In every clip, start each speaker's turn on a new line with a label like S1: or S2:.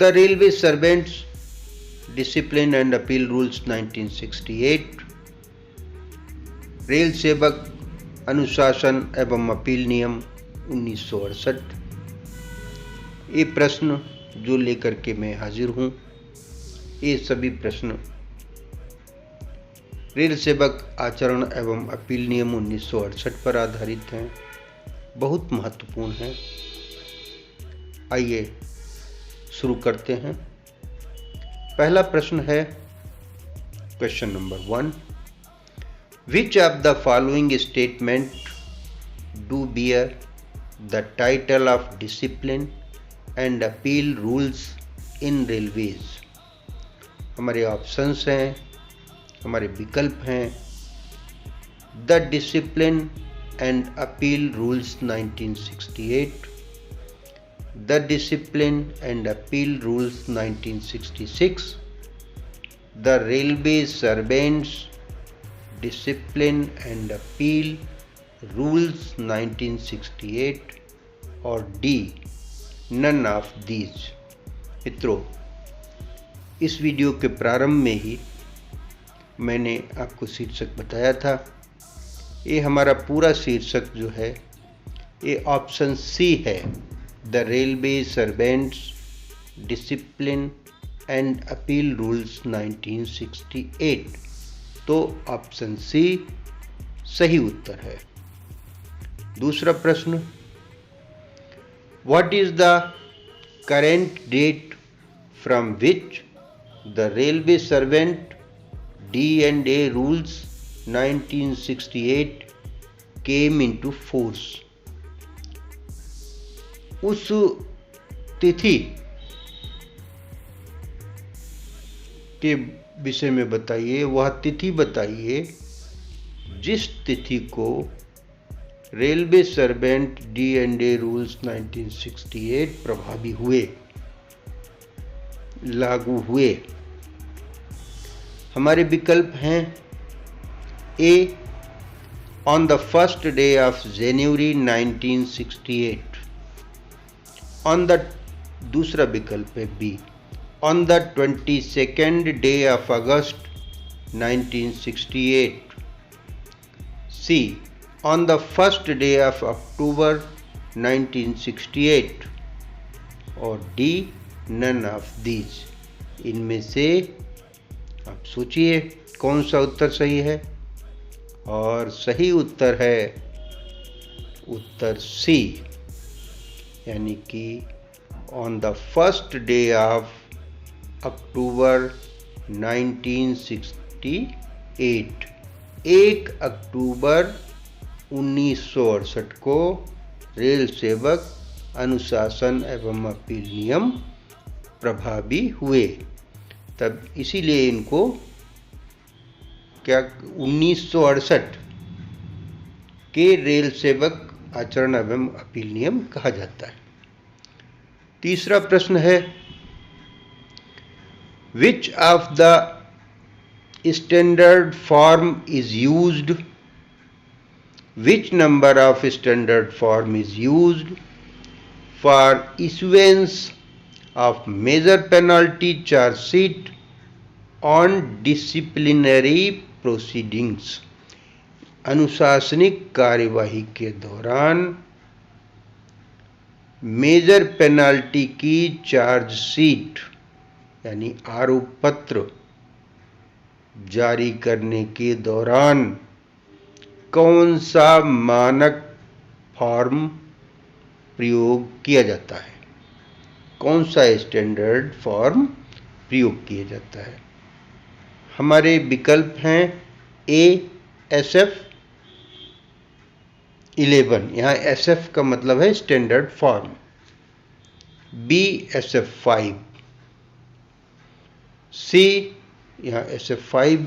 S1: The Railway Servants Discipline and Appeal Rules 1968, rail सेवक अनुशासन एवं अपील नियम 1968। ये प्रश्न जो लेकर के मैं हाजिर हूँ, ये सभी प्रश्न रेल सेवक आचरण एवं अपील नियम 1968 पर आधारित हैं, बहुत महत्वपूर्ण हैं। आइए शुरू करते हैं। पहला प्रश्न है question number 1, which of the following statement do bear the title of discipline and appeal rules in railways. हमारे ऑप्शंस हैं, हमारे विकल्प हैं। The discipline and appeal rules 1968, The Discipline and Appeal Rules 1966, The Railway Servants Discipline and Appeal Rules 1968 और D, None of these। मित्रों, इस video के प्रारंभ में ही मैंने आपको शीर्षक बताया था। ये हमारा पूरा शीर्षक जो है ये ऑप्शन सी है, The Railway Servants Discipline and Appeal Rules 1968। तो ऑप्शन सी सही उत्तर है। दूसरा प्रश्न, What is the current date from which the Railway Servant D&A Rules 1968 came into force। उस तिथि के विषय में बताइए, वह तिथि बताइए जिस तिथि को रेलवे सर्वेंट D&A रूल्स 1968 प्रभावी हुए, लागू हुए। हमारे विकल्प हैं A, on the first day of January 1968, on the, दूसरा विकल्प है B, on the 22nd day of August 1968, C, on the first day of October 1968 और डी, नन ऑफ दीज। इनमें से आप सोचिए कौन सा उत्तर सही है, और सही उत्तर है उत्तर सी, यानी कि on the first day of October 1968, 1 अक्टूबर 1968 को रेल सेवक अनुशासन एवं अपील नियम प्रभावी हुए। तब इसीलिए इनको क्या 1968 के रेल सेवक आचरण एवं अपील नियम कहा जाता है। तीसरा प्रश्न है, which of the standard form is used, which number of standard form is used for issuance of major penalty chargesheet on disciplinary proceedings. अनुशासनिक कार्यवाही के दौरान मेजर पेनाल्टी की चार्जशीट यानी आरोप पत्र जारी करने के दौरान कौन सा मानक फॉर्म प्रयोग किया जाता है, कौन सा स्टैंडर्ड फॉर्म प्रयोग किया जाता है। हमारे विकल्प हैं ए, SF 11, यहाँ SF का मतलब है स्टैंडर्ड फॉर्म, बी SF 5, सी, यहाँ SF 5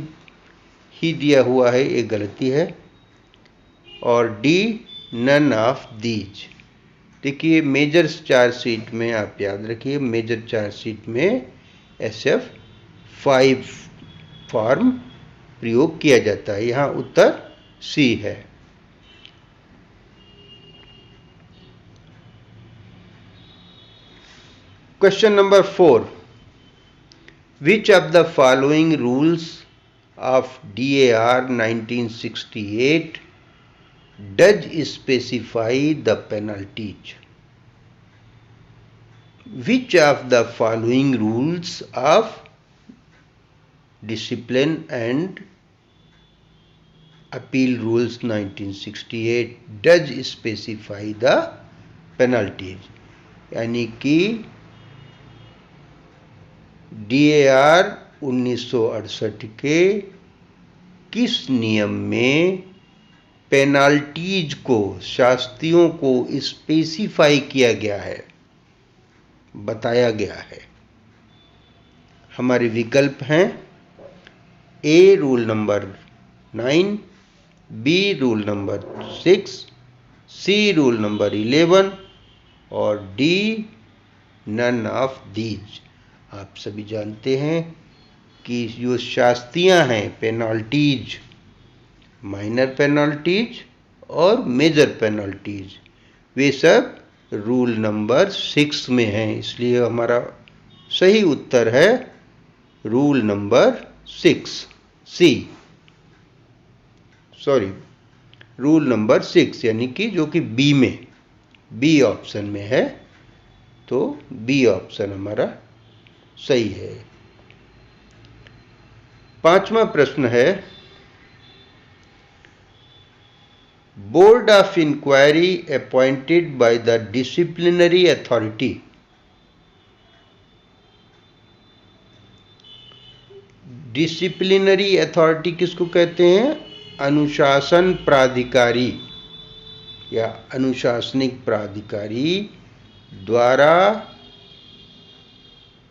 S1: ही दिया हुआ है, ये गलती है, और डी, नन ऑफ दीज। देखिए मेजर चार्जशीट में आप याद रखिए, मेजर चार्जशीट में SF 5 फॉर्म प्रयोग किया जाता है। यहाँ उत्तर सी है। Question number 4. Which of the following rules of DAR 1968 does specify the penalties? Which of the following rules of discipline and appeal rules 1968 does specify the penalties? यानी कि DAR 1968 के किस नियम में पेनाल्टीज को, शास्तियों को स्पेसिफाई किया गया है, बताया गया है? हमारे विकल्प हैं A rule number 9, B rule number 6, C rule number 11 और डी नन ऑफ दीज। आप सभी जानते हैं कि जो शास्तियां हैं, पेनाल्टीज, माइनर पेनाल्टीज और मेजर पेनाल्टीज, वे सब रूल नंबर 6 में हैं। इसलिए हमारा सही उत्तर है रूल नंबर 6, सी, सॉरी, रूल नंबर 6, यानी कि जो कि बी में, बी ऑप्शन में है, तो बी ऑप्शन हमारा सही है। 5वां प्रश्न है, board of inquiry appointed by the disciplinary authority. Disciplinary authority किसको कहते हैं? अनुशासन प्राधिकारी या अनुशासनिक प्राधिकारी द्वारा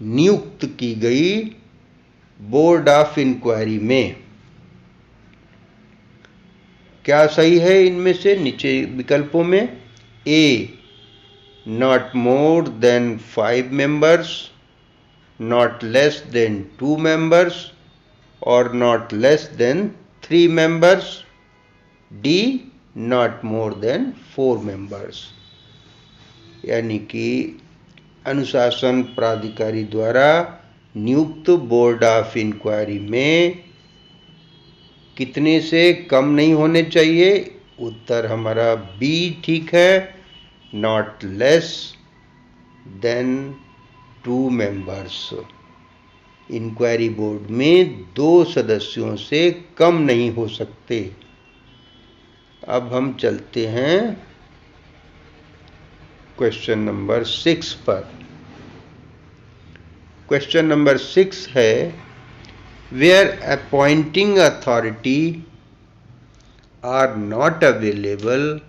S1: नियुक्त की गई बोर्ड ऑफ इंक्वायरी में। क्या सही है इनमें से? नीचे विकल्पों में A not more than 5 members, not less than 2 members और not less than 3 members, D not more than 4 members। यानी कि अनुशासन प्राधिकारी द्वारा नियुक्त बोर्ड ऑफ इंक्वायरी में कितने से कम नहीं होने चाहिए? उत्तर हमारा बी ठीक है, नॉट लेस देन 2 members। इंक्वायरी बोर्ड में 2 सदस्यों से कम नहीं हो सकते। अब हम चलते हैं क्वेश्चन नंबर 6 पर। क्वेश्चन नंबर 6 है, where appointing authority are not available,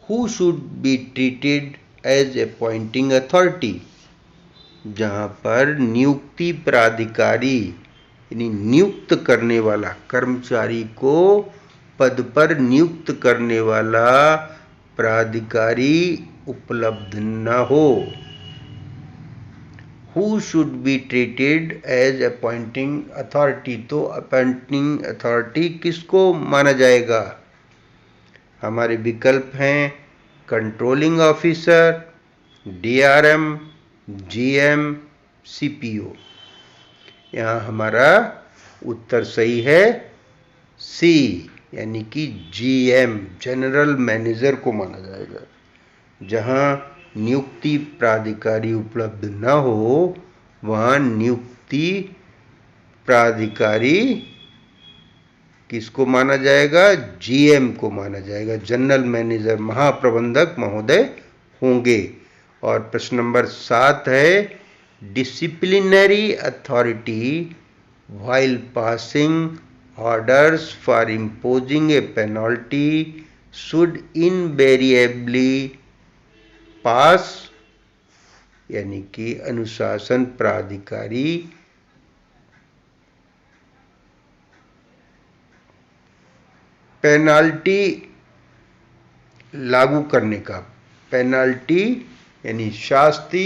S1: who should be treated as appointing authority. जहां पर नियुक्ति प्राधिकारी यानी नियुक्त करने वाला, कर्मचारी को पद पर नियुक्त करने वाला प्राधिकारी उपलब्ध न हो। Who should be treated as appointing authority? तो अपॉइंटिंग अथॉरिटी किसको माना जाएगा? हमारे विकल्प हैं controlling officer, DRM, GM, CPO। यहाँ हमारा उत्तर सही है सी, यानी कि GM, जनरल मैनेजर को माना जाएगा। जहाँ नियुक्ति प्राधिकारी उपलब्ध न हो, वहाँ नियुक्ति प्राधिकारी किसको माना जाएगा? GM को माना जाएगा। जनरल मैनेजर, महाप्रबंधक महोदय होंगे। और प्रश्न नंबर 7 है, disciplinary authority while passing orders for imposing a penalty should invariably pass, यानी कि अनुशासन प्राधिकारी पेनाल्टी लागू करने का, पेनाल्टी यानी शास्ति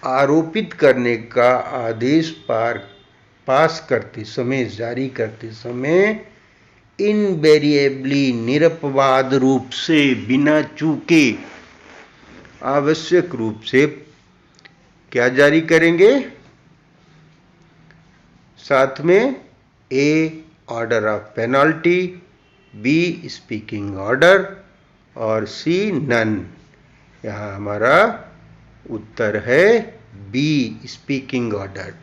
S1: आरोपित करने का आदेश पास करते समय, जारी करते समय इनवेरिएबली, निरपवाद रूप से, बिना चूके, आवश्यक रूप से क्या जारी करेंगे? साथ में A order of penalty, B speaking order और सी नन। यहाँ हमारा उत्तर है बी स्पीकिंग ऑर्डर,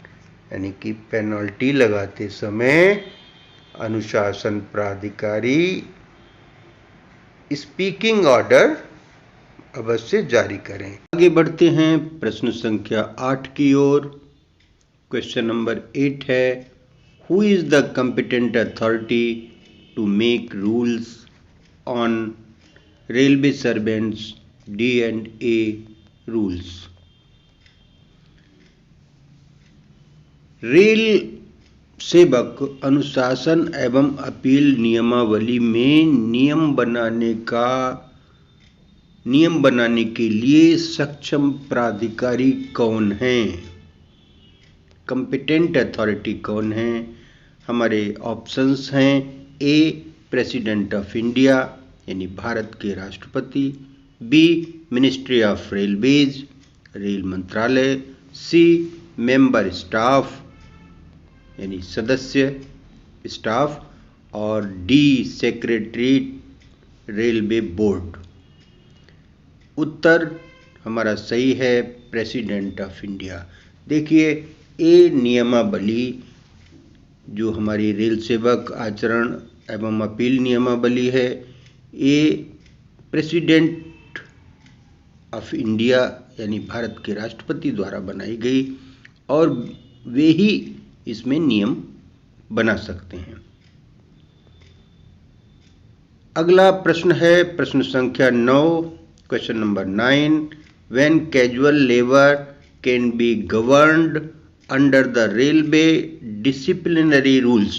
S1: यानी कि पेनल्टी लगाते समय अनुशासन प्राधिकारी स्पीकिंग ऑर्डर अवश्य जारी करें। आगे बढ़ते हैं प्रश्न संख्या 8 की ओर। क्वेश्चन नंबर 8 है, who is the competent authority to make rules on railway servants D&A rules? रेल सेवक अनुशासन एवं अपील नियमावली में नियम बनाने के लिए सक्षम प्राधिकारी कौन है? कॉम्पिटेंट अथॉरिटी कौन है? हमारे ऑप्शंस हैं, ए प्रेसिडेंट ऑफ इंडिया यानी भारत के राष्ट्रपति, बी मिनिस्ट्री ऑफ रेलवेज रेल मंत्रालय, सी मेंबर स्टाफ यानी सदस्य स्टाफ, और डी सेक्रेटरी रेलवे बोर्ड। उत्तर हमारा सही है प्रेसिडेंट ऑफ इंडिया। देखिए, ए नियमावली जो हमारी रेल सेवक आचरण एवं अपील नियमावली है, ये प्रेसिडेंट ऑफ इंडिया यानी भारत के राष्ट्रपति द्वारा बनाई गई और वे ही इसमें नियम बना सकते हैं। अगला प्रश्न है प्रश्न संख्या 9, question number 9, when casual labour can be governed under the railway disciplinary rules?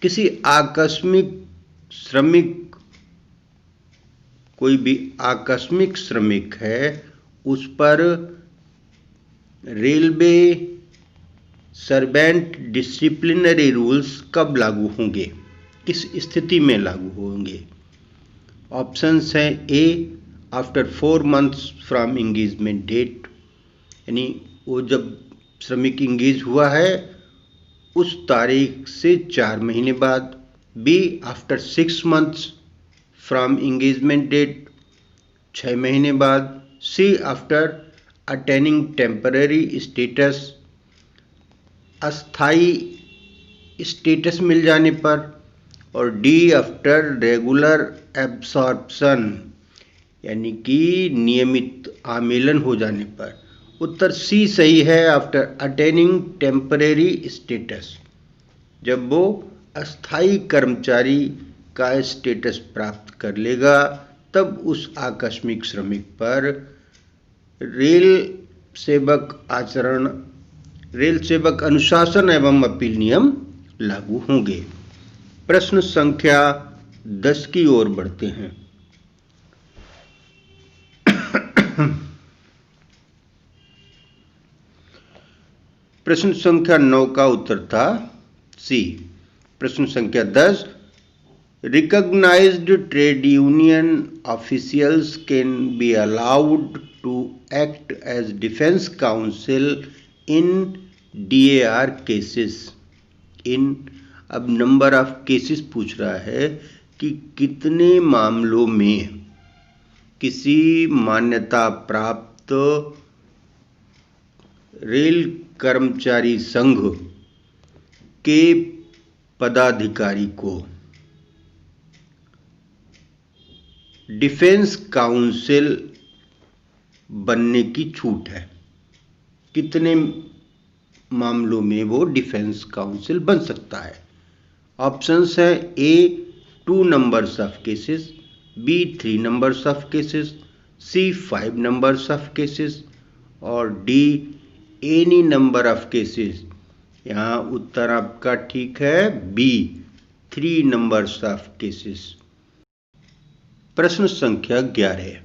S1: किसी आकस्मिक श्रमिक, कोई भी आकस्मिक श्रमिक है, उस पर रेलवे सर्वेंट डिसिप्लिनरी रूल्स कब लागू होंगे, किस स्थिति में लागू होंगे? ऑप्शंस हैं, A after 4 months from engagement date, यानी वो जब श्रमिक इंगेज हुआ है उस तारीख से 4 महीने बाद, B after 6 months from engagement date 6 महीने बाद, C after attaining temporary status अस्थाई स्टेटस मिल जाने पर, और डी आफ्टर रेगुलर एब्सॉर्प्शन यानी कि नियमित आमेलन हो जाने पर। उत्तर सी सही है, आफ्टर अटेनिंग टेम्पररी स्टेटस, जब वो अस्थाई कर्मचारी का स्टेटस प्राप्त कर लेगा तब उस आकस्मिक श्रमिक पर रेल सेवक अनुशासन एवं अपील नियम लागू होंगे। प्रश्न संख्या 10 की ओर बढ़ते हैं। प्रश्न संख्या 9 का उत्तर था सी। प्रश्न संख्या 10, recognised trade union officials can be allowed to act as defence council in DAR cases in. अब नंबर ऑफ केसेस पूछ रहा है कि कितने मामलों में किसी मान्यता प्राप्त रेल कर्मचारी संघ के पदाधिकारी को डिफेंस काउंसिल बनने की छूट है, कितने मामलों में वो डिफेंस काउंसिल बन सकता है। ऑप्शंस है, A 2 numbers of cases, B 3 numbers of cases, C 5 numbers of cases और D any number of cases. यहाँ उत्तर आपका ठीक है बी 3 numbers ऑफ केसेस। प्रश्न संख्या 11,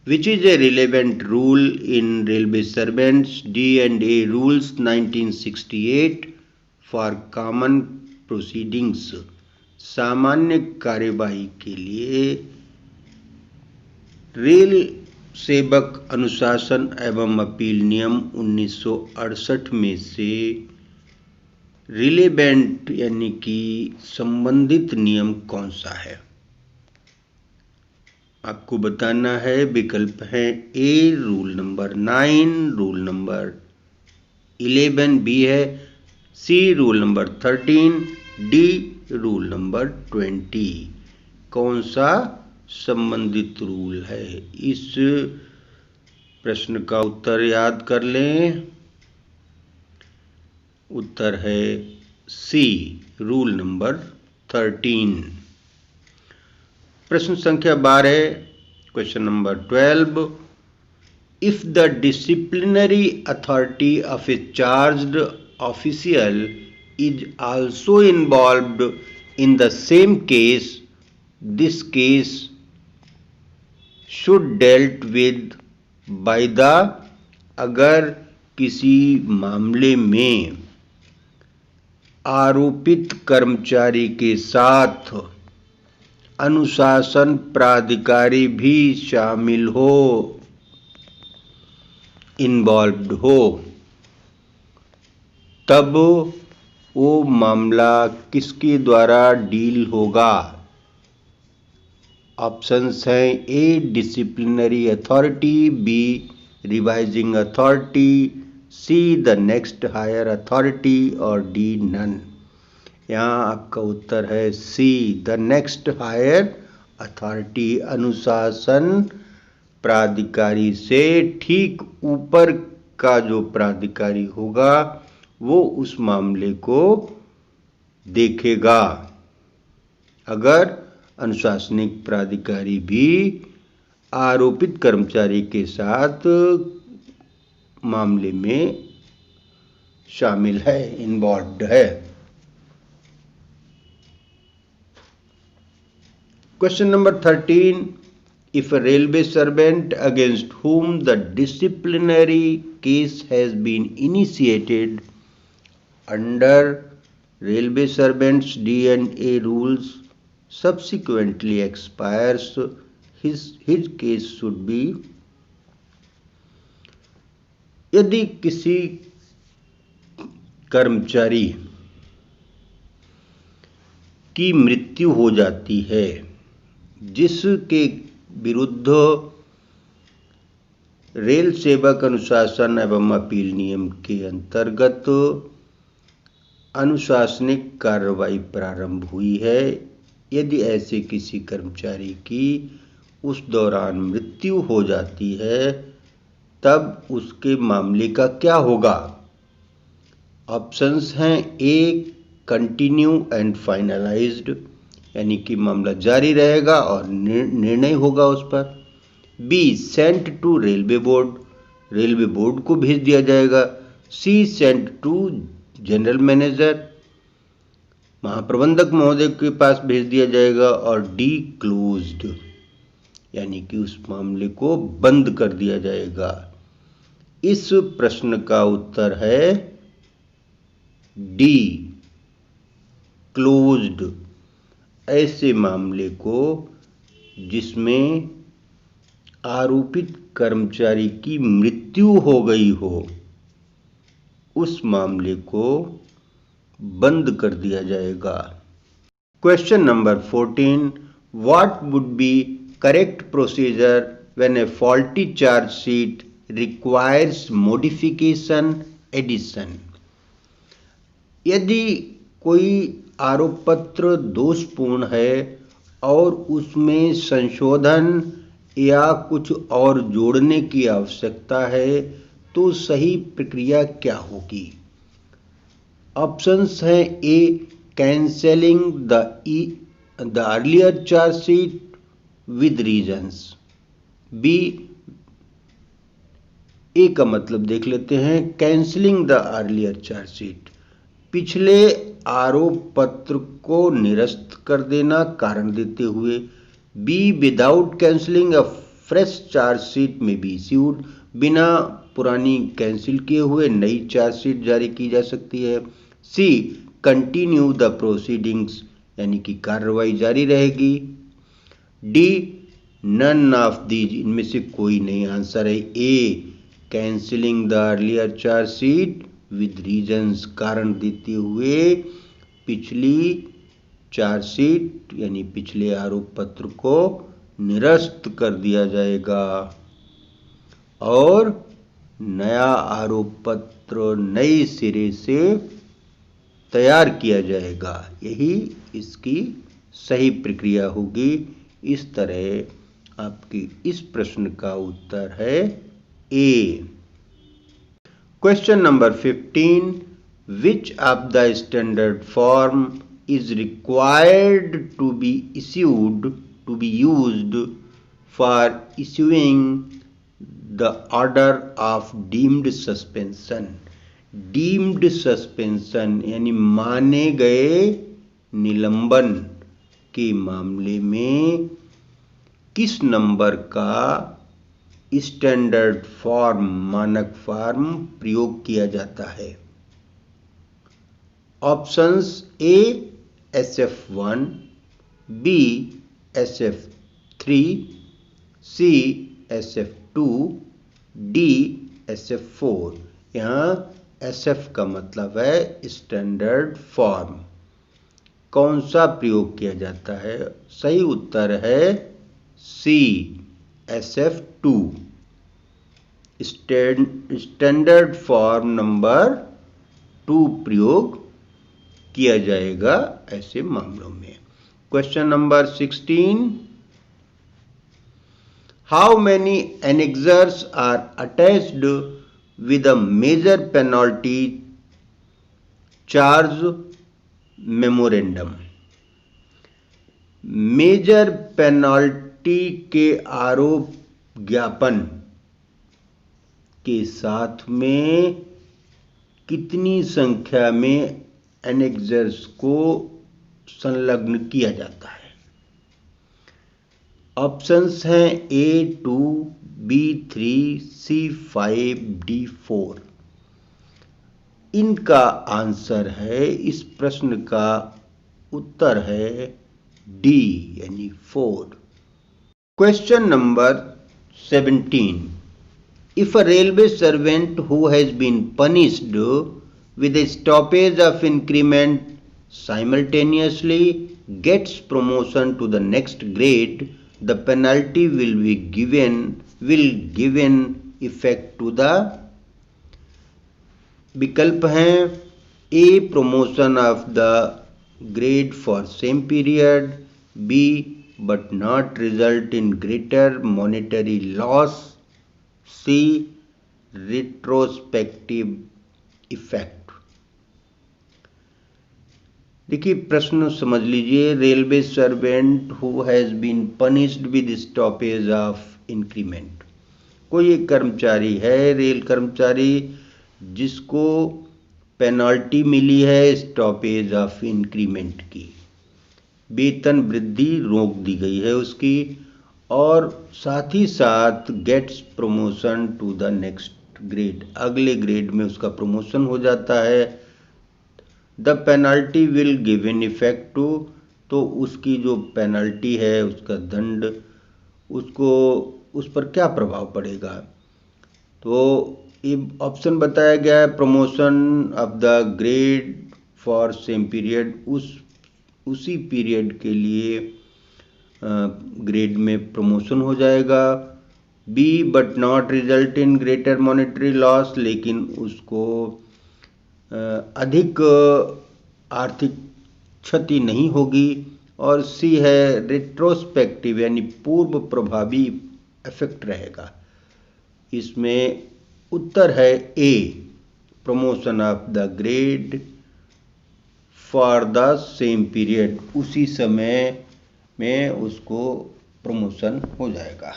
S1: which is a relevant rule in Railway Servants D&A Rules 1968 for common proceedings? सामान्य कार्यवाही के लिए रेल सेवक अनुशासन एवं अपील नियम 1968 में से रिलेवेंट यानी कि संबंधित नियम कौन सा है? आपको बताना है। विकल्प है A rule number 9, rule number 11, B है C rule number 13, D rule number 20। कौन सा संबंधित रूल है? इस प्रश्न का उत्तर याद कर लें। उत्तर है सी रूल नंबर 13। प्रश्न संख्या 12, question number 12। If the disciplinary authority of a charged official is also involved in the same case, this case should dealt with by the। अगर किसी मामले में आरोपित कर्मचारी के साथ अनुशासन प्राधिकारी भी शामिल हो, इन्वॉल्व्ड हो, तब वो मामला किसके द्वारा डील होगा? ऑप्शंस हैं A disciplinary authority, B revising authority, C the next higher authority और डी नन। यहाँ आपका उत्तर है C the next higher authority. अनुशासन प्राधिकारी से ठीक ऊपर का जो प्राधिकारी होगा वो उस मामले को देखेगा। अगर अनुशासनिक प्राधिकारी भी आरोपित कर्मचारी के साथ मामले में शामिल है, इन्वॉल्व्ड है। Question number 13। If a railway servant against whom the disciplinary case has been initiated under Railway Servants D&A rules subsequently expires, his case should be। यदि किसी कर्मचारी की मृत्यु हो जाती है जिसके विरुद्ध रेल सेवक अनुशासन एवं अपील नियम के अंतर्गत अनुशासनिक कार्रवाई प्रारंभ हुई है, यदि ऐसे किसी कर्मचारी की उस दौरान मृत्यु हो जाती है तब उसके मामले का क्या होगा? ऑप्शंस हैं ए कंटिन्यू एंड फाइनलाइज्ड यानी कि मामला जारी रहेगा और निर्णय होगा उस पर। B sent to railway board, railway board को भेज दिया जाएगा। C sent to general manager, महाप्रबंधक महोदय के पास भेज दिया जाएगा। और डी क्लोज्ड यानी कि उस मामले को बंद कर दिया जाएगा। इस प्रश्न का उत्तर है डी क्लोज्ड। ऐसे मामले को जिसमें आरोपित कर्मचारी की मृत्यु हो गई हो उस मामले को बंद कर दिया जाएगा। Question number 14। What would be correct procedure when a faulty chargesheet requires modification addition? यदि कोई आरोप पत्र दोषपूर्ण है और उसमें संशोधन या कुछ और जोड़ने की आवश्यकता है तो सही प्रक्रिया क्या होगी? ऑप्शंस हैं A cancelling the earlier chargesheet with reasons, B A का मतलब देख लेते हैं कैंसलिंग द अर्लियर चार्जशीट, पिछले आरोप पत्र को निरस्त कर देना कारण देते हुए। B without cancelling a fresh chargesheet may be issued, बिना पुरानी कैंसिल किए हुए नई चार्जशीट जारी की जा सकती है। सी कंटिन्यू द प्रोसीडिंग्स यानी कि कार्रवाई जारी रहेगी। डी नन ऑफ दीज, इनमें से कोई नहीं। आंसर है A, cancelling the earlier chargesheet with reasons, कारण देते हुए पिछली चार्जशीट यानी पिछले आरोप पत्र को निरस्त कर दिया जाएगा और नया आरोप पत्र नए सिरे से तैयार किया जाएगा। यही इसकी सही प्रक्रिया होगी। इस तरह आपकी इस प्रश्न का उत्तर है A. Question number 15, which of the standard form is required to be used for issuing the order of deemed suspension। Deemed suspension यानी माने गए निलंबन के मामले में किस नंबर का स्टैंडर्ड फॉर्म, मानक फॉर्म प्रयोग किया जाता है? ऑप्शंस ए SF1, B SF3, C SF2, D SF4। यहाँ SF का मतलब है स्टैंडर्ड फॉर्म। कौन सा प्रयोग किया जाता है? सही उत्तर है C SF2। Standard form number 2 प्रयोग किया जाएगा ऐसे मामलों में। Question number 16, how many annexures are attached with a major penalty charge memorandum? Major penalty के आरोप ज्ञापन के साथ में कितनी संख्या में एनेक्सर्स को संलग्न किया जाता है? ऑप्शंस हैं A2, B3, C5, D4। इनका आंसर है, इस प्रश्न का उत्तर है डी यानी 4। Question number 17, if a railway servant who has been punished with a stoppage of increment simultaneously gets promotion to the next grade, the penalty will given effect to the विकल्प हैं A promotion of the grade for same period, B but not result in greater monetary loss, C retrospective effect। देखिए प्रश्न समझ लीजिए। Railway servant who has been punished with stoppage of increment. कोई एक कर्मचारी है, रेल कर्मचारी, जिसको पेनल्टी मिली है स्टॉपेज ऑफ इंक्रीमेंट की, वेतन वृद्धि रोक दी गई है उसकी, और साथ ही साथ gets promotion to the next grade, अगले ग्रेड में उसका प्रमोशन हो जाता है। The penalty will give in effect to, तो उसकी जो पेनल्टी है, उसका दंड, उसको उस पर क्या प्रभाव पड़ेगा? तो ये ऑप्शन बताया गया है, promotion of the grade for same period, उसी पीरियड के लिए ग्रेड में प्रमोशन हो जाएगा। B but not result in greater monetary loss, लेकिन उसको अधिक आर्थिक क्षति नहीं होगी। और सी है रेट्रोस्पेक्टिव यानी पूर्व प्रभावी इफेक्ट रहेगा। इसमें उत्तर है A, promotion of the grade for the same period, उसी समय में उसको प्रमोशन हो जाएगा।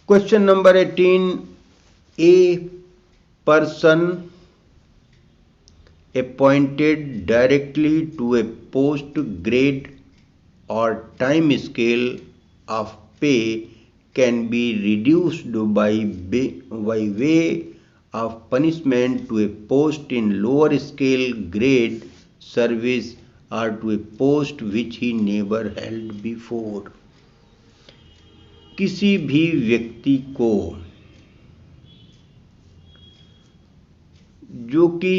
S1: Question number 18, a person appointed directly to a post, grade or time scale of pay can be reduced by way of punishment to a post in lower scale grade service or to a post which he never held before. किसी भी व्यक्ति को जो कि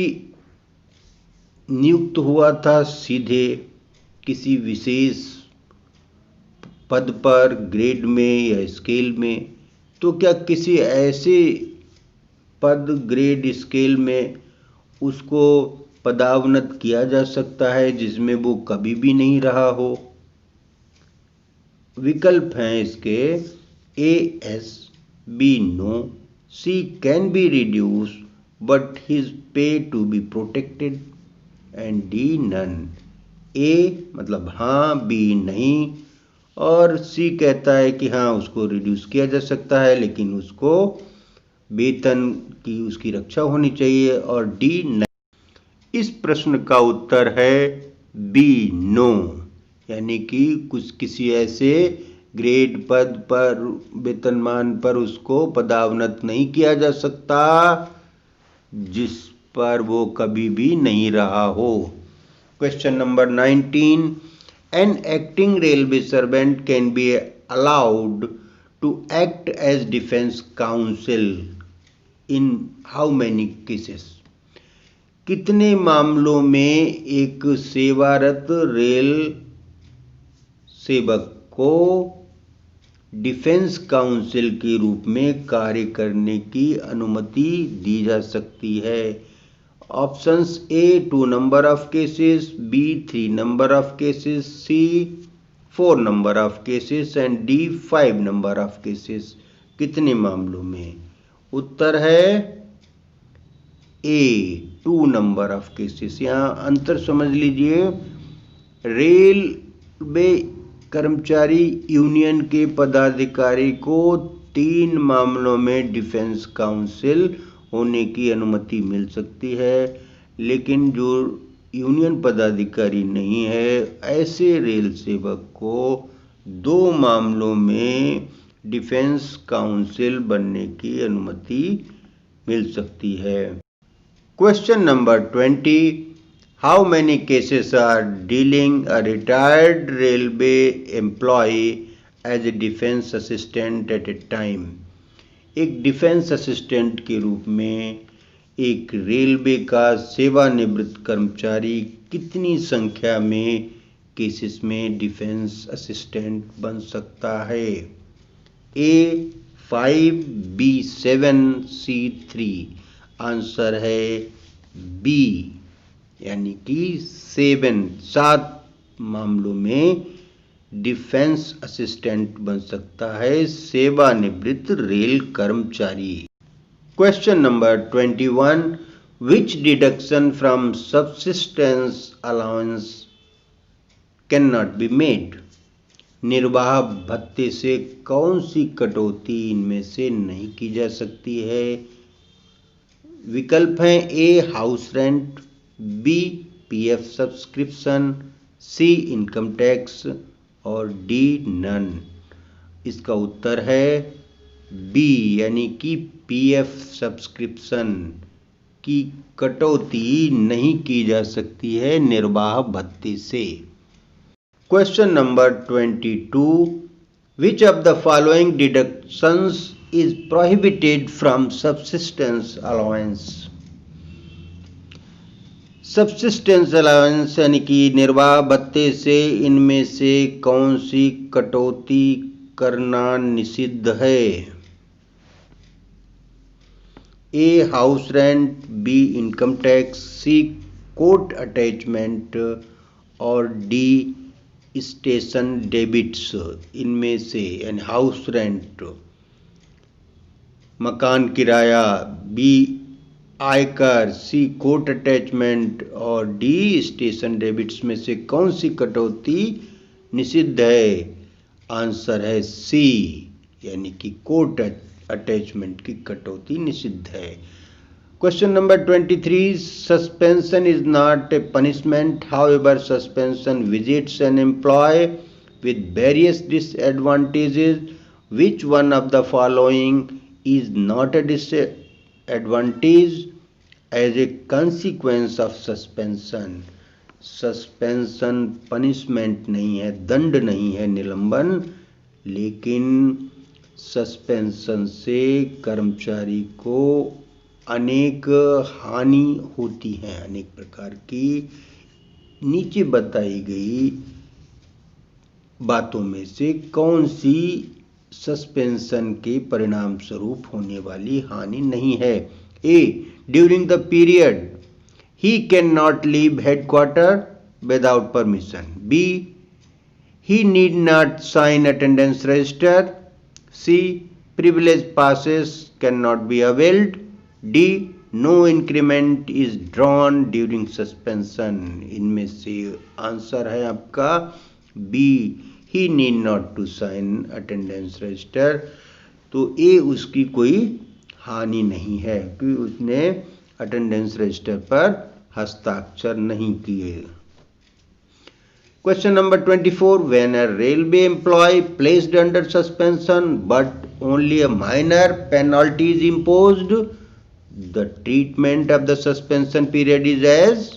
S1: नियुक्त हुआ था सीधे किसी विशेष पद पर, ग्रेड में या स्केल में, तो क्या किसी ऐसे पद, ग्रेड, स्केल में उसको पदावनत किया जा सकता है जिसमें वो कभी भी नहीं रहा हो? विकल्प हैं इसके A yes, B no, C can be reduce but his pay to be protected and D none. A मतलब हाँ, बी नहीं, और सी कहता है कि हाँ उसको रिड्यूस किया जा सकता है लेकिन उसको वेतन की उसकी रक्षा होनी चाहिए, और डी नहीं। इस प्रश्न का उत्तर है बी नो, यानी कि किसी ऐसे ग्रेड, पद पर, वेतनमान पर उसको पदावनत नहीं किया जा सकता जिस पर वो कभी भी नहीं रहा हो। Question number 19, an acting railway servant can be allowed to act as defence council in how many cases? कितने मामलों में एक सेवारत रेल सेवक को डिफेंस काउंसिल के रूप में कार्य करने की अनुमति दी जा सकती है? Options A 2 number of cases, B 3 number of cases, C 4 number of cases and D 5 number of cases. कितने मामलों में? उत्तर है ए 2 नंबर ऑफ केसेस। यहाँ अंतर समझ लीजिए, रेलवे कर्मचारी यूनियन के पदाधिकारी को 3 मामलों में डिफेंस काउंसिल होने की अनुमति मिल सकती है, लेकिन जो यूनियन पदाधिकारी नहीं है ऐसे रेल सेवक को 2 मामलों में डिफेंस काउंसिल बनने की अनुमति मिल सकती है। Question number 20, how many cases are dealing a retired railway employee as a defence assistant at a time? एक डिफेंस असिस्टेंट के रूप में एक रेलवे का सेवानिवृत्त कर्मचारी कितनी संख्या में केसेस में डिफेंस असिस्टेंट बन सकता है? ए 5, बी 7, सी 3। आंसर है बी, यानी कि 7 मामलों में डिफेंस असिस्टेंट बन सकता है सेवानिवृत्त रेल कर्मचारी। Question number 21, which deduction from subsistence allowance can not be made? निर्वाह भत्ते से कौन सी कटौती इनमें से नहीं की जा सकती है? विकल्प हैं A house rent, B PF subscription, C income tax और डी नन। इसका उत्तर है बी, यानी कि पीएफ सब्सक्रिप्शन की कटौती नहीं की जा सकती है निर्वाह भत्ते से। Question number 22, which of the following deductions is prohibited from subsistence allowance? Subsistence allowance यानी कि निर्वाह भत्ते से इनमें से कौन सी कटौती करना निषिद्ध है? A house rent, B income tax, C court attachment और डी स्टेशन डेबिट्स। इनमें से यानी हाउस रेंट मकान किराया, बी आयकर, सी कोर्ट अटैचमेंट और डी स्टेशन डेबिट्स में से कौन सी कटौती निषिद्ध है? आंसर है सी, यानी कि कोर्ट अटैचमेंट की कटौती निषिद्ध है। Question number 23, suspension is not a punishment, however suspension visits an employee with various disadvantages, which one of the following is not a disadvantage as a consequence of suspension? Suspension punishment नहीं है, दंड नहीं है निलंबन, लेकिन suspension से कर्मचारी को अनेक हानि होती है, अनेक प्रकार की। नीचे बताई गई बातों में से कौन सी सस्पेंशन के परिणाम स्वरूप होने वाली हानि नहीं है? A, during the period he cannot leave headquarter without permission. B, he need not sign attendance register. C, privilege passes cannot be availed. D, no increment is drawn during suspension. इनमें से आंसर है आपका B, he need not to sign attendance register. तो A उसकी कोई हानि नहीं है क्योंकि उसने अटेंडेंस रजिस्टर पर हस्ताक्षर नहीं किए। Question number 24, when a railway employee placed under suspension but only a minor penalty is imposed, the treatment of the suspension period is as.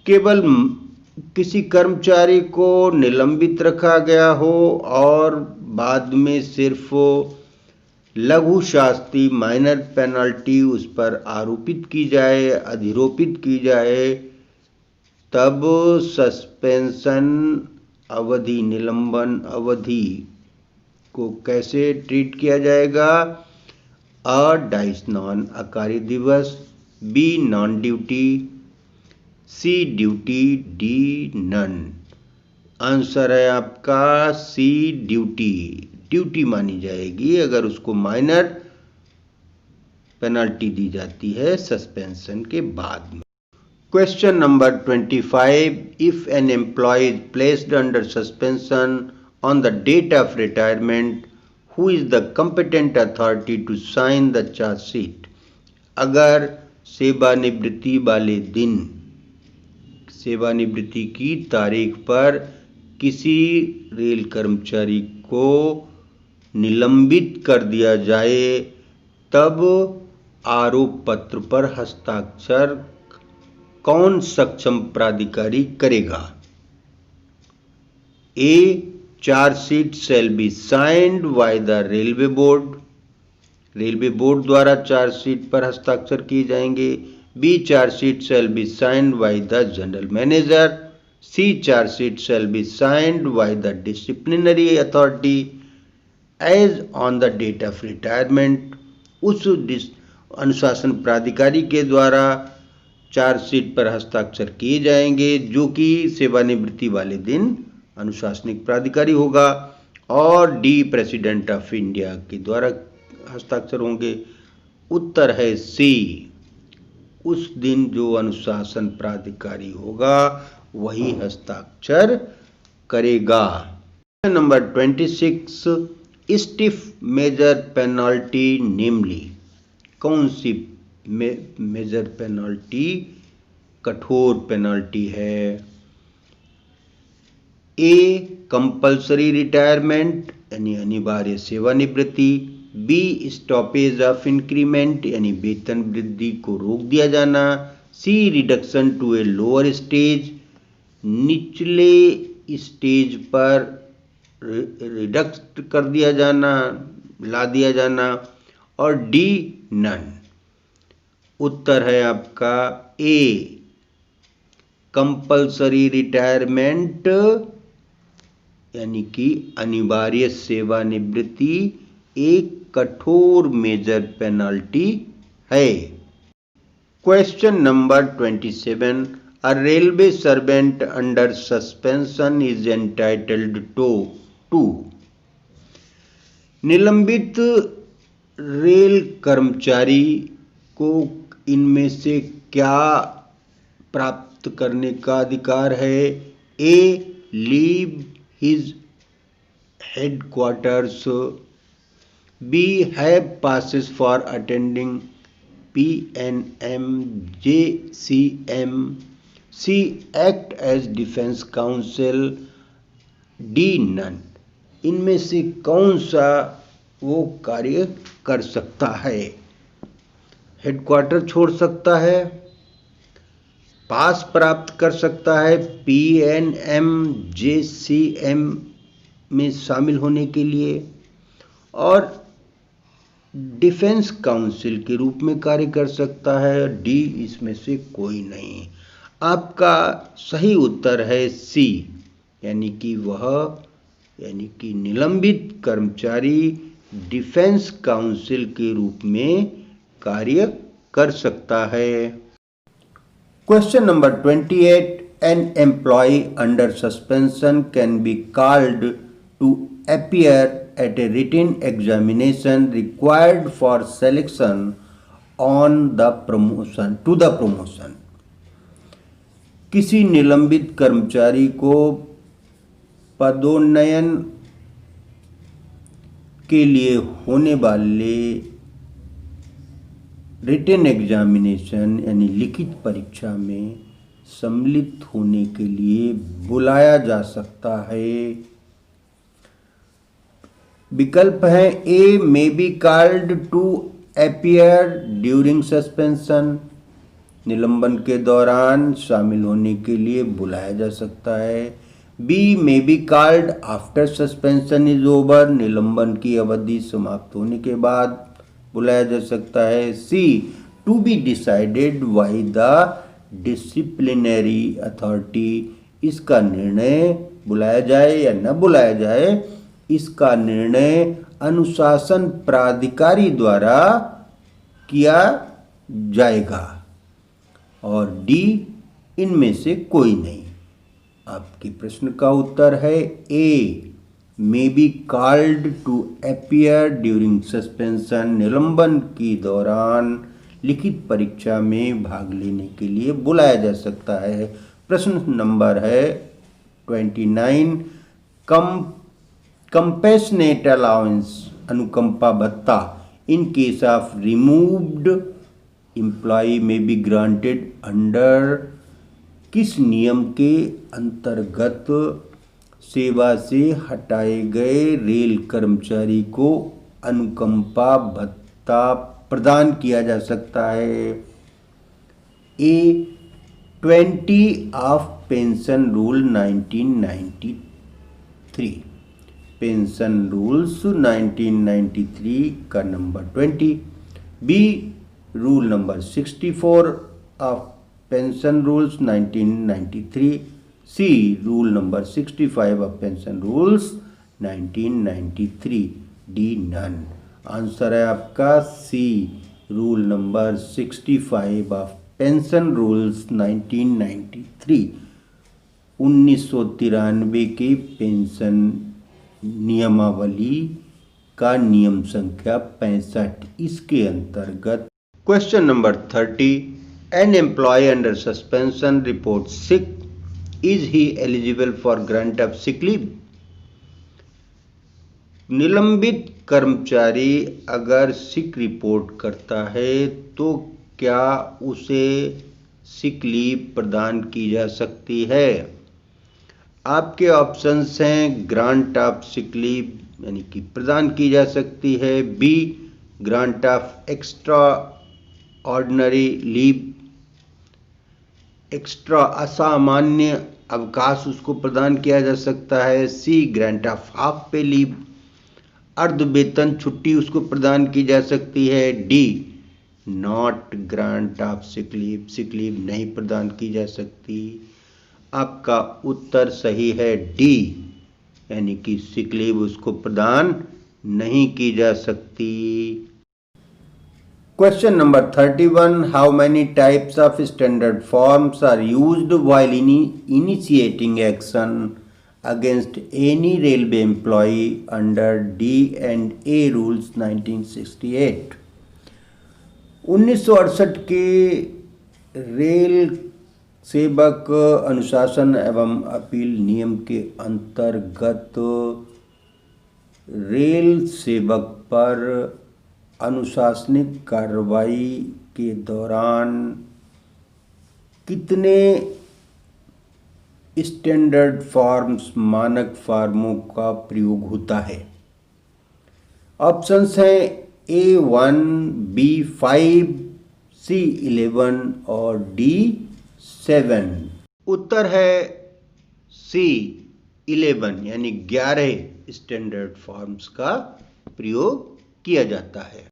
S1: केवल किसी कर्मचारी को निलंबित रखा गया हो और बाद में सिर्फ लघु शास्ति माइनर पेनल्टी उस पर आरोपित की जाए, अधिरोपित की जाए, तब सस्पेंशन अवधि, निलंबन अवधि को कैसे ट्रीट किया जाएगा? अ, डाइस नॉन अकार्य दिवस, बी, नॉन ड्यूटी, सी, ड्यूटी, डी, नन। आंसर है आपका सी, ड्यूटी। ड्यूटी मानी जाएगी अगर उसको माइनर पेनल्टी दी जाती है सस्पेंशन के बाद में। Question number 25, if an employee is placed under suspension on the date of retirement, who is the competent authority to sign the chargesheet? अगर सेवानिवृत्ति वाले दिन, सेवानिवृत्ति की तारीख पर किसी रेल कर्मचारी को निलंबित कर दिया जाए, तब आरोप पत्र पर हस्ताक्षर कौन सक्षम प्राधिकारी करेगा? A, chargesheet shall be signed by the railway board, railway board द्वारा चार्जशीट पर हस्ताक्षर किए जाएंगे। B, chargesheet shall be signed by the general manager. C, chargesheet shall be signed by the disciplinary authority as on the date of retirement. उस अनुशासन प्राधिकारी के द्वारा चार्जशीट पर हस्ताक्षर किए जाएंगे जो कि सेवानिवृत्ति वाले दिन अनुशासनिक प्राधिकारी होगा। और डी, प्रेसिडेंट ऑफ इंडिया के द्वारा हस्ताक्षर होंगे। उत्तर है सी, उस दिन जो अनुशासन प्राधिकारी होगा वही हस्ताक्षर करेगा। नंबर 26, स्टिफ मेजर पेनल्टी नेमली, कौन सी मेजर पेनल्टी कठोर पेनल्टी है? ए, कंपल्सरी रिटायरमेंट यानी अनिवार्य सेवानिवृत्ति। बी, स्टॉपेज ऑफ इंक्रीमेंट यानी वेतन वृद्धि को रोक दिया जाना। C, reduction to a lower stage, निचले स्टेज पर रिडक्स कर दिया जाना, ला दिया जाना। और डी, नन। उत्तर है आपका ए, कंपल्सरी रिटायरमेंट यानी कि अनिवार्य सेवानिवृत्ति एक कठोर मेजर पेनल्टी है। Question number 27, a railway servant under suspension is entitled to निलंबित रेल कर्मचारी को इनमें से क्या प्राप्त करने का अधिकार है? A, leave his headquarters. B, have passes for attending PNM, JCM। C, act as defence council. D, none. इनमें से कौन सा वो कार्य कर सकता है? हेडक्वार्टर छोड़ सकता है, पास प्राप्त कर सकता है PNMJCM में शामिल होने के लिए, और डिफेंस काउंसिल के रूप में कार्य कर सकता है। डी इसमें से कोई नहीं। आपका सही उत्तर है सी, यानी कि निलंबित कर्मचारी डिफेंस काउंसिल के रूप में कार्य कर सकता है। Question number 28, an employee under suspension can be called to appear at a written examination required for selection on the promotion to the promotion। किसी निलंबित कर्मचारी को पदोन्नयन के लिए होने वाले रिटन एग्जामिनेशन यानी लिखित परीक्षा में सम्मिलित होने के लिए बुलाया जा सकता है। विकल्प है A, may be called to appear during suspension, निलंबन के दौरान शामिल होने के लिए बुलाया जा सकता है। B, may be called after suspension is over, निलंबन की अवधि समाप्त होने के बाद बुलाया जा सकता है। C, to be decided by the disciplinary authority, इसका निर्णय बुलाया जाए या न बुलाया जाए, इसका निर्णय अनुशासन प्राधिकारी द्वारा किया जाएगा। और डी, इनमें से कोई नहीं। आपके प्रश्न का उत्तर है A, may be called to appear during suspension, निलंबन के दौरान लिखित परीक्षा में भाग लेने के लिए बुलाया जा सकता है। प्रश्न नंबर है 29, कंपेशनेट अलाउंस, अनुकंपा भत्ता, in case of removed employee may be granted under, किस नियम के अंतर्गत सेवा से हटाए गए रेल कर्मचारी को अनुकंपा भत्ता प्रदान किया जा सकता है। A, 20 of pension rule 1993, pension rules 1993 का number 20। B, rule number 64 of pension rules 1993। C, rule number 65 of pension rules 1993। D, none. Answer है आपका C, rule number 65 of pension rules 1993। 1993 की पेंशन नियमावली का नियम संख्या 65, इसके अंतर्गत। Question number 30, an employee under suspension report sick, is he eligible for grant of sick leave. निलंबित कर्मचारी अगर सिक रिपोर्ट करता है तो क्या उसे सिक लीव प्रदान की जा सकती है। आपके ऑप्शंस हैं ग्रांट ऑफ सिक लीव यानी कि प्रदान की जा सकती है, B, grant of extraordinary leave, extra असामान्य अवकाश उसको प्रदान किया जा सकता है, C, grant of half pay leave, अर्ध वेतन छुट्टी उसको प्रदान की जा सकती है, D, not grant of sick leave नहीं प्रदान की जा सकती। आपका उत्तर सही है डी, यानी कि सिक लीव उसको प्रदान नहीं की जा सकती। Question number 31, how many types of standard forms are used while initiating action against any railway employee under D&A rules 1968। 1968 के रेल सेवक अनुशासन एवं अपील नियम के अंतर्गत रेल सेवक पर अनुशासनिक कार्रवाई के दौरान कितने स्टैंडर्ड फॉर्म्स मानक फार्मों का प्रयोग होता है। ऑप्शंस हैं A1, B5, C11 और D 7। उत्तर है सी 11 यानी 11 स्टैंडर्ड फॉर्म्स का प्रयोग किया जाता है।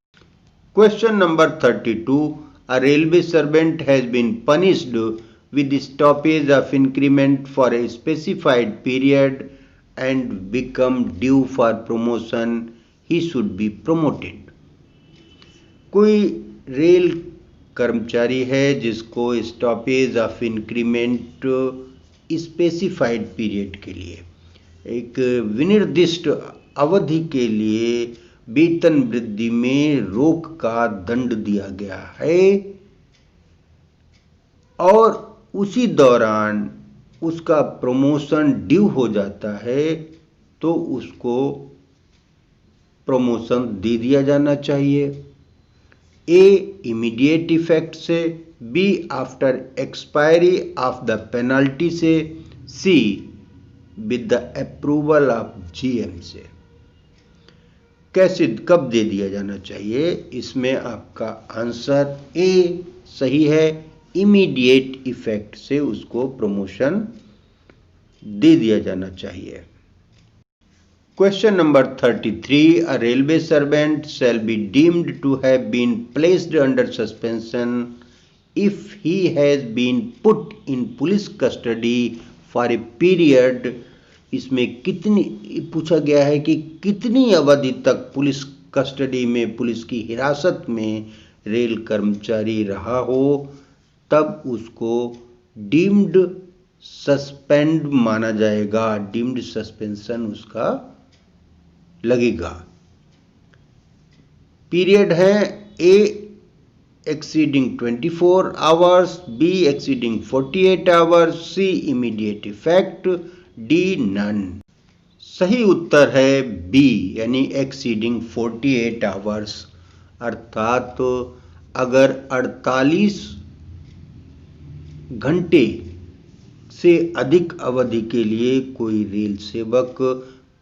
S1: Question number 32, a railway servant has been punished with the stoppage of increment for a specified period and become due for promotion, he should be promoted. कोई rail कर्मचारी है जिसको stoppage of increment specified period के लिए, एक विनिर्दिष्ट अवधि के लिए वेतन वृद्धि में रोक का दंड दिया गया है और उसी दौरान उसका प्रमोशन ड्यू हो जाता है तो उसको प्रमोशन दे दिया जाना चाहिए। ए इमीडिएट इफेक्ट से, B after expiry of the penalty से, C with the approval of GM से। कैसे कब दे दिया जाना चाहिए? इसमें आपका आंसर ए सही है, इमीडिएट इफेक्ट से उसको प्रमोशन दे दिया जाना चाहिए। Question number 33, a railway servant shall be deemed to have been placed under suspension if he has been put in police custody for a period. इसमें कितनी पूछा गया है कि कितनी अवधि तक पुलिस कस्टडी में, पुलिस की हिरासत में रेल कर्मचारी रहा हो, तब उसको डीम्ड सस्पेंड माना जाएगा, डीम्ड सस्पेंशन उसका लगेगा। पीरियड है A exceeding 24 hours, B exceeding 48 hours, C immediate effect, D none. सही उत्तर है बी यानी एक्सीडिंग 48 आवर्स, अर्थात अगर 48 घंटे से अधिक अवधि के लिए कोई रेल सेवक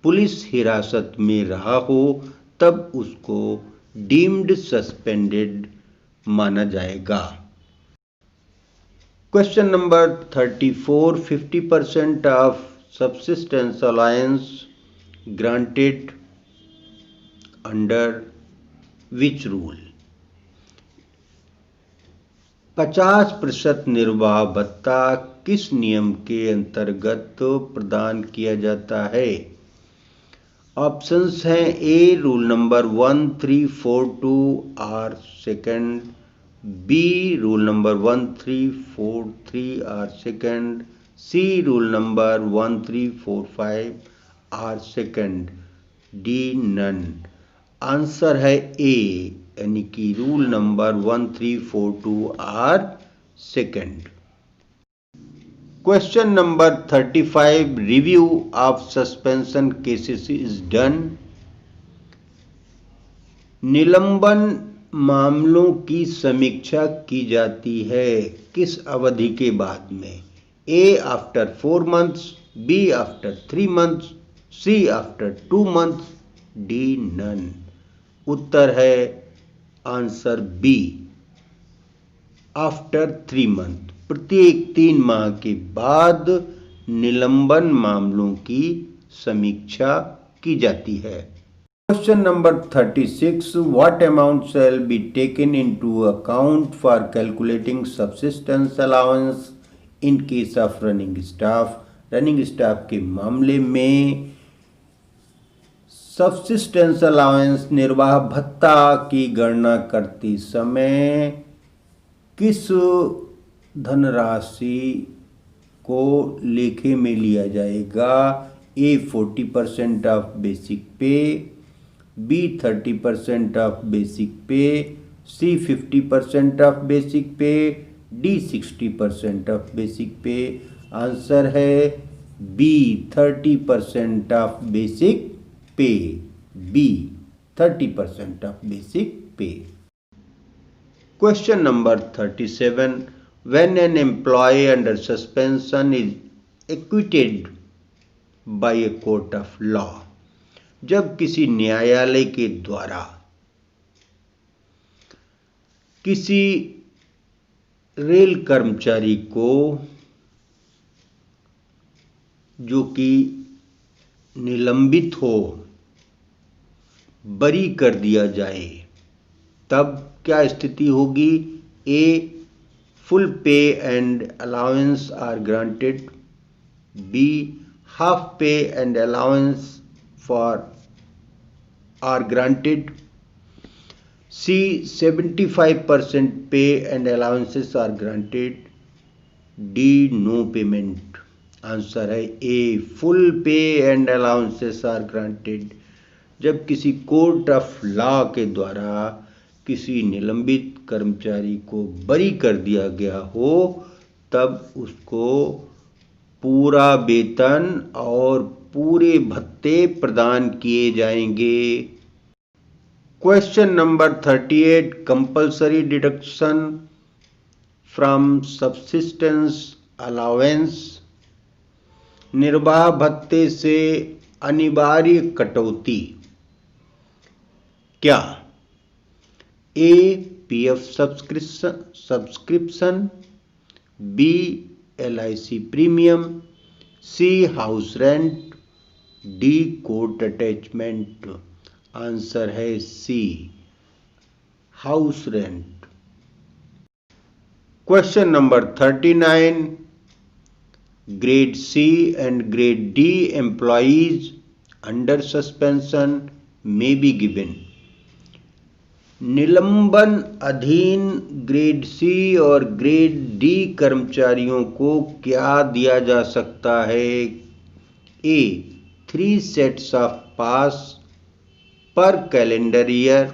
S1: पुलिस हिरासत में रहा हो तब उसको डीम्ड सस्पेंडेड माना जाएगा। Question number 34, 50% of subsistence allowance granted under which rule? 50% निर्वाह भत्ता किस नियम के अंतर्गत प्रदान किया जाता है? ऑप्शंस हैं A rule number 1342 R second, B rule number 1343 R second, C rule number 1345 R second, D none. Answer है ए यानी कि rule number 1342 R second. Question number 35, review of suspension cases is done. निलंबन मामलों की समीक्षा की जाती है किस अवधि के बाद में? A after 4 months, B after 3 months, C after 2 months, D none. उत्तर है आंसर बी आफ्टर 3 months, प्रत्येक 3 माह के बाद निलंबन मामलों की समीक्षा की जाती है। Question number 36, what amount shall be taken into account for calculating subsistence allowance in case of running staff. Running staff के मामले में सब्सिस्टेंस अलाउंस निर्वाह भत्ता की गणना करते समय किस धनराशि को लेखे में लिया जाएगा? ए 40% ऑफ बेसिक पे, बी 30% ऑफ बेसिक पे, सी 50% ऑफ बेसिक पे, डी 60% ऑफ बेसिक पे। आंसर है बी 30% ऑफ बेसिक पे, बी 30% ऑफ बेसिक पे। Question number 37, when an employee under suspension is acquitted by a court of law। जब किसी न्यायालय के द्वारा किसी कर्मचारी रेल कर्मचारी को जो कि निलंबित हो, बरी कर दिया जाए, तब क्या स्थिति होगी? A, full pay and allowance are granted, B, half pay and allowance for are granted, C, 75% pay and allowances are granted, D, no payment. Answer है A, full pay and allowances are granted. जब किसी court of law के द्वारा किसी निलंबित कर्मचारी को बरी कर दिया गया हो, तब उसको पूरा वेतन और पूरे भत्ते प्रदान किए जाएंगे। Question number 38, compulsory deduction from subsistence allowance. निर्वाह भत्ते से अनिवार्य कटौती क्या? A, PF subscription, B, LIC premium, C, house rent, D, court attachment. Answer है C, house rent. Question number 39, grade C and grade D employees under suspension may be given. निलंबन अधीन grade C और grade D कर्मचारियों को क्या दिया जा सकता है? ए, 3 sets of pass per calendar year,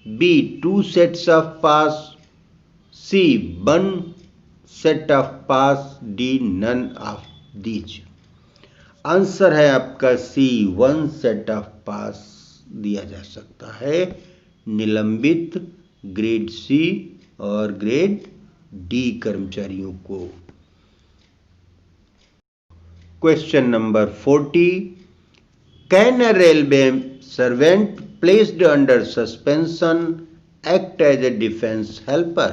S1: B, 2 sets of pass, C, 1 set of pass, D, none of these. Answer है आपका सी, 1 सेट ऑफ पास दिया जा सकता है निलंबित ग्रेड सी और ग्रेड डी कर्मचारियों को। Question number 40, can a railway servant placed under suspension act as a defence helper?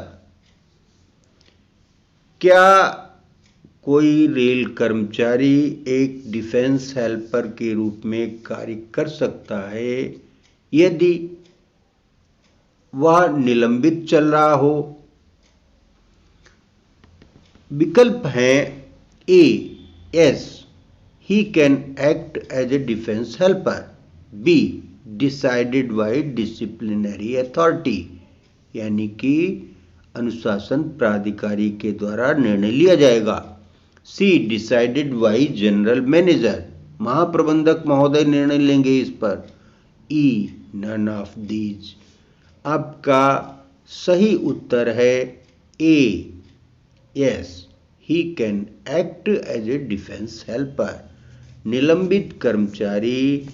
S1: क्या कोई रेल कर्मचारी एक डिफेंस हेल्पर के रूप में कार्य कर सकता है यदि वह निलंबित चल रहा हो? विकल्प हैं A, yes, he can act as a defence helper, B, decided by disciplinary authority, यानी कि अनुशासन प्राधिकारी के द्वारा निर्णय लिया जाएगा, C, decided by general manager, महाप्रबंधक महोदय निर्णय लेंगे इस पर, ई, नन ऑफ दीज। आपका सही उत्तर है A, yes, he can act as a defence helper. निलंबित कर्मचारी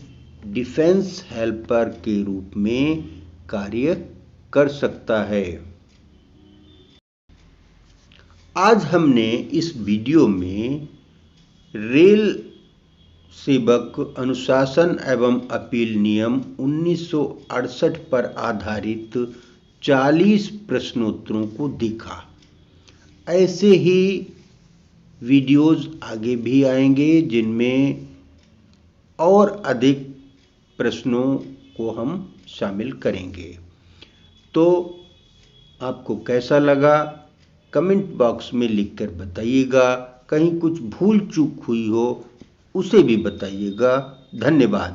S1: डिफेंस हेल्पर के रूप में कार्य कर सकता है। आज हमने इस वीडियो में रेल सेवक अनुशासन एवं अपील नियम 1968 पर आधारित 40 प्रश्नोत्तरों को देखा। ऐसे ही वीडियोज आगे भी आएंगे जिनमें और अधिक प्रश्नों को हम शामिल करेंगे। तो आपको कैसा लगा कमेंट बॉक्स में लिखकर बताइएगा। कहीं कुछ भूल चूक हुई हो उसे भी बताइएगा। धन्यवाद।